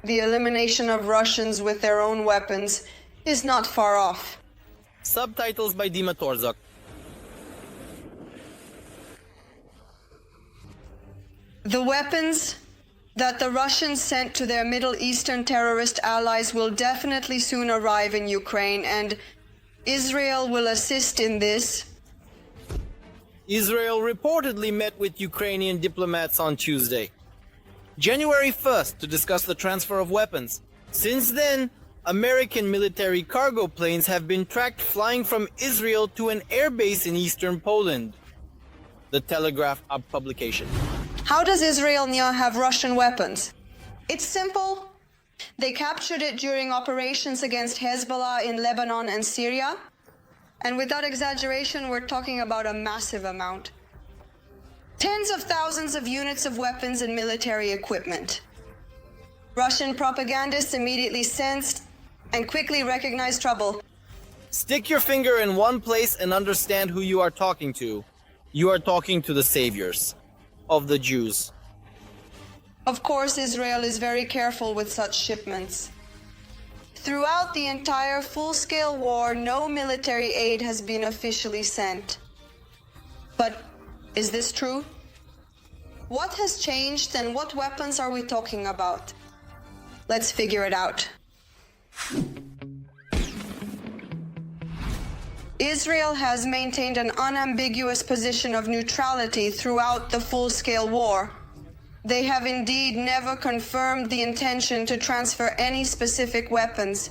the elimination of Russians with their own weapons is not far off. Subtitles by Dima Torzak. The weapons that the Russians sent to their Middle Eastern terrorist allies will definitely soon arrive in Ukraine, and Israel will assist in this. Israel reportedly met with Ukrainian diplomats on Tuesday, January 1st, to discuss the transfer of weapons. Since then, American military cargo planes have been tracked flying from Israel to an airbase in eastern Poland. The Telegraph publication. How does Israel now have Russian weapons? It's simple. They captured it during operations against Hezbollah in Lebanon and Syria. And without exaggeration, we're talking about a massive amount. Tens of thousands of units of weapons and military equipment. Russian propagandists immediately sensed and quickly recognized trouble. Stick your finger in one place and understand who you are talking to. You are talking to the saviors of the Jews. Of course, Israel is very careful with such shipments. Throughout the entire full-scale war, no military aid has been officially sent. But is this true? What has changed and what weapons are we talking about? Let's figure it out. Israel has maintained an unambiguous position of neutrality throughout the full-scale war. They have indeed never confirmed the intention to transfer any specific weapons.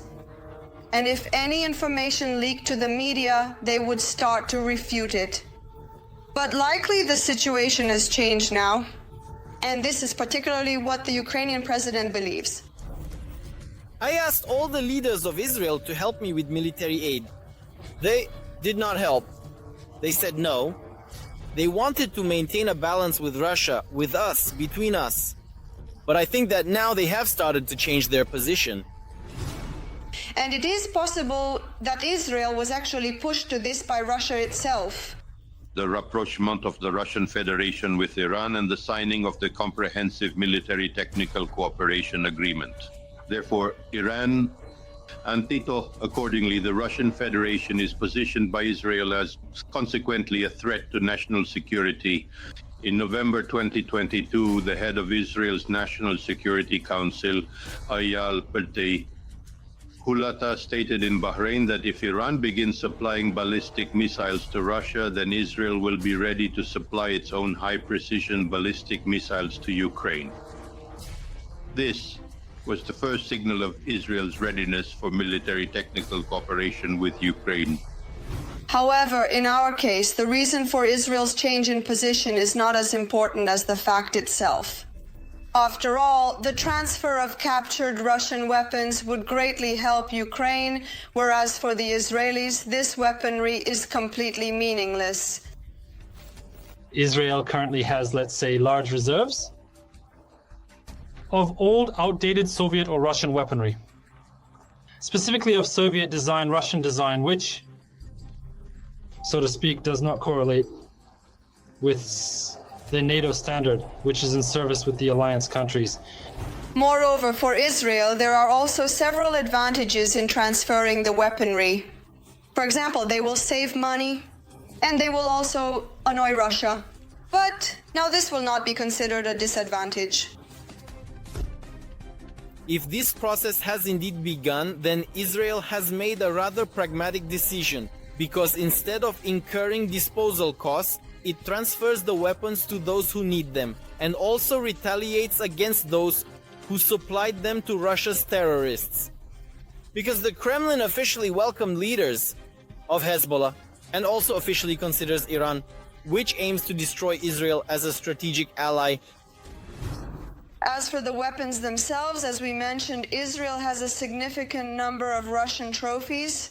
And if any information leaked to the media, they would start to refute it. But likely the situation has changed now. And this is particularly what the Ukrainian president believes. I asked all the leaders of Israel to help me with military aid. They did not help. They said no. They wanted to maintain a balance with Russia, with us, between us. But I think that now they have started to change their position. And it is possible that Israel was actually pushed to this by Russia itself. The rapprochement of the Russian Federation with Iran and the signing of the Comprehensive Military Technical Cooperation Agreement. Therefore, Iran and Tito, accordingly, the Russian Federation is positioned by Israel as consequently a threat to national security. In November 2022, the head of Israel's National Security Council, Eyal Pertei Hulata, stated in Bahrain that if Iran begins supplying ballistic missiles to Russia, then Israel will be ready to supply its own high-precision ballistic missiles to Ukraine. This was the first signal of Israel's readiness for military technical cooperation with Ukraine. However, in our case, the reason for Israel's change in position is not as important as the fact itself. After all, the transfer of captured Russian weapons would greatly help Ukraine, whereas for the Israelis, this weaponry is completely meaningless. Israel currently has, let's say, large reserves of old, outdated Soviet or Russian weaponry, specifically of Soviet design, Russian design, which, so to speak, does not correlate with the NATO standard, which is in service with the alliance countries. Moreover, for Israel, there are also several advantages in transferring the weaponry. For example, they will save money, and they will also annoy Russia. But now this will not be considered a disadvantage. If this process has indeed begun, then Israel has made a rather pragmatic decision, because instead of incurring disposal costs, it transfers the weapons to those who need them, and also retaliates against those who supplied them to Russia's terrorists. Because the Kremlin officially welcomed leaders of Hezbollah, and also officially considers Iran, which aims to destroy Israel as a strategic ally. As for the weapons themselves, as we mentioned, Israel has a significant number of Russian trophies.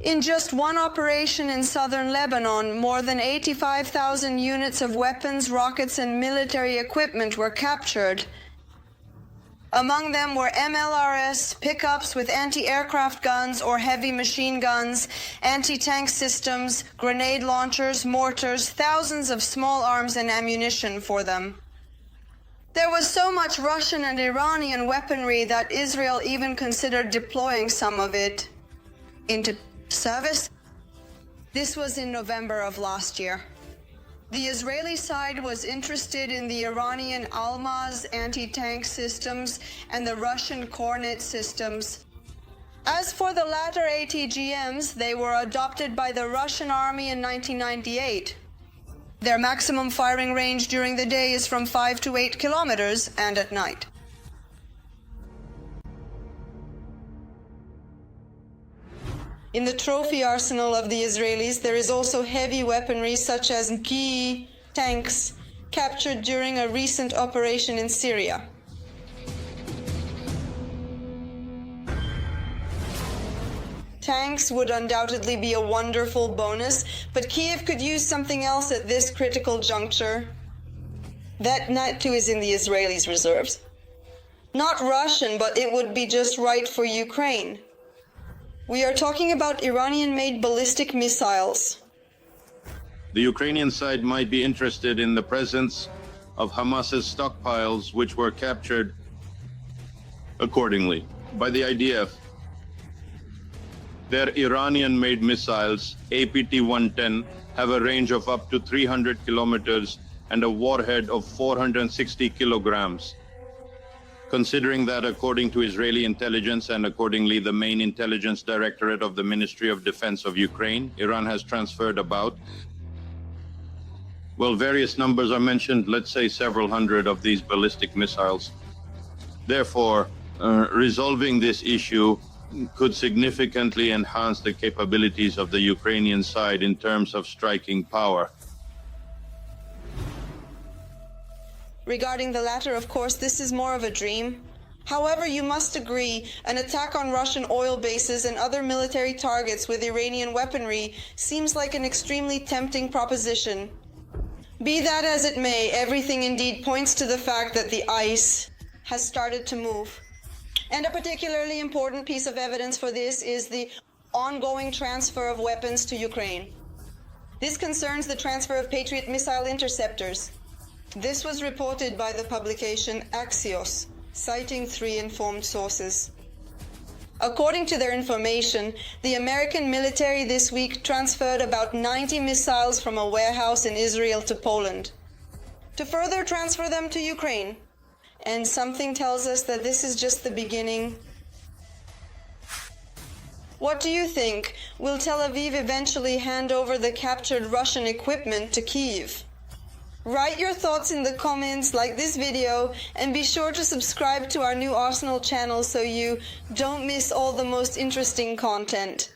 In just one operation in southern Lebanon, more than 85,000 units of weapons, rockets, and military equipment were captured. Among them were MLRS pickups with anti-aircraft guns or heavy machine guns, anti-tank systems, grenade launchers, mortars, thousands of small arms and ammunition for them. There was so much Russian and Iranian weaponry that Israel even considered deploying some of it into service. This was in November of last year. The Israeli side was interested in the Iranian Almaz anti-tank systems and the Russian Kornet systems. As for the latter ATGMs, they were adopted by the Russian army in 1998. Their maximum firing range during the day is from 5 to 8 kilometers and at night. In the trophy arsenal of the Israelis, there is also heavy weaponry such as Ki tanks captured during a recent operation in Syria. Tanks would undoubtedly be a wonderful bonus, but Kiev could use something else at this critical juncture. That too is in the Israelis' reserves. Not Russian, but it would be just right for Ukraine. We are talking about Iranian-made ballistic missiles. The Ukrainian side might be interested in the presence of Hamas's stockpiles, which were captured accordingly by the IDF. Their Iranian-made missiles, APT-110, have a range of up to 300 kilometers and a warhead of 460 kilograms. Considering that, according to Israeli intelligence and accordingly the main intelligence directorate of the Ministry of Defense of Ukraine, Iran has transferred about, well, various numbers are mentioned, let's say several hundred of these ballistic missiles. Therefore, resolving this issue could significantly enhance the capabilities of the Ukrainian side in terms of striking power. Regarding the latter, of course, this is more of a dream. However, you must agree, an attack on Russian oil bases and other military targets with Iranian weaponry seems like an extremely tempting proposition. Be that as it may, everything indeed points to the fact that the ice has started to move. And a particularly important piece of evidence for this is the ongoing transfer of weapons to Ukraine. This concerns the transfer of Patriot missile interceptors. This was reported by the publication Axios, citing 3 informed sources. According to their information, the American military this week transferred about 90 missiles from a warehouse in Israel to Poland, to further transfer them to Ukraine. And something tells us that this is just the beginning. What do you think? Will Tel Aviv eventually hand over the captured Russian equipment to Kyiv? Write your thoughts in the comments, like this video, and be sure to subscribe to our new Arsenal channel so you don't miss all the most interesting content.